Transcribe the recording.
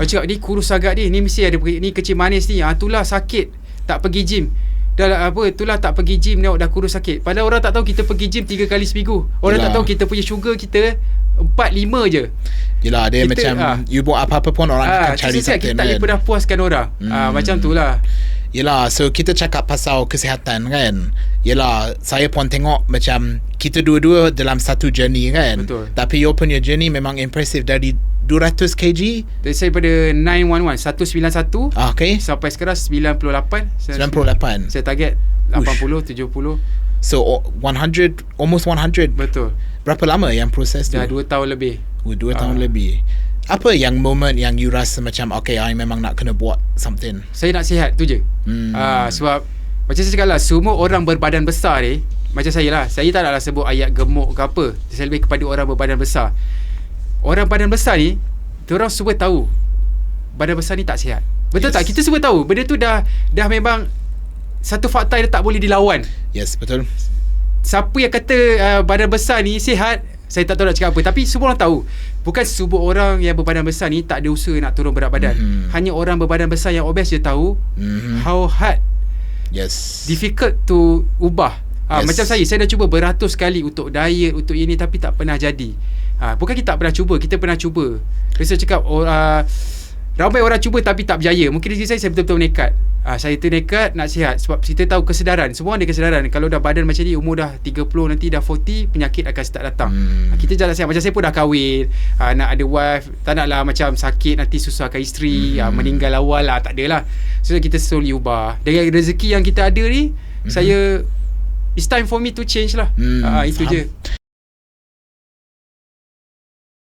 Aku cakap ni kurus agak ni mesti ada ni kecil manis ni. Itulah sakit tak pergi gym. Dah itulah tak pergi gym dah kurus sakit. Padahal orang tak tahu kita pergi gym 3 kali seminggu. Orang tak tahu kita punya sugar kita 4-5 je. Yelah, dia kita, macam you buat apa-apa pun orang akan cari something. Kita tak boleh pernah puaskan orang. Macam tu lah. Yelah, so kita cakap pasal kesihatan kan. Yelah, saya pun tengok macam kita dua-dua dalam satu journey kan. Betul. Tapi your punya journey memang impressive. Dari 200 kg dari saya pada 191 okay, sampai sekarang 98. Saya target 80, 70. So 100, almost 100. Betul. Berapa lama yang proses tu? Dah 2 tahun lebih. 2 tahun lebih. Apa yang moment yang you rasa macam okay, I memang nak kena buat something? Saya nak sihat tu je. Sebab macam saya cakap lah, semua orang berbadan besar ni, macam saya lah, saya tak naklah sebut ayat gemuk ke apa. Saya lebih kepada orang berbadan besar. Orang badan besar ni, diorang semua tahu badan besar ni tak sihat. Betul tak? Kita semua tahu benda tu dah memang satu fakta yang tak boleh dilawan. Yes, betul. Siapa yang kata badan besar ni sihat, saya tak tahu nak cakap apa. Tapi semua orang tahu, bukan semua orang yang berbadan besar ni tak ada usaha nak turun berat badan. Hanya orang berbadan besar yang obes je tahu how hard, difficult to ubah. Macam saya dah cuba beratus kali untuk diet, untuk ini, tapi tak pernah jadi. Bukan kita tak pernah cuba, kita pernah cuba. Saya cakap ramai orang cuba tapi tak berjaya. Mungkin di sini saya betul-betul nekat. Saya tu nekat nak sihat sebab kita tahu kesedaran. Semua ada kesedaran. Kalau dah badan macam ni, umur dah 30, nanti dah 40, penyakit akan start datang. Kita jalan sihat. Macam saya pun dah kahwin, nak ada wife, tak naklah macam sakit nanti susahkan isteri, meninggal awal lah, tak adalah. So kita slowly ubah. Dengan rezeki yang kita ada ni, saya it's time for me to change lah. Itu je.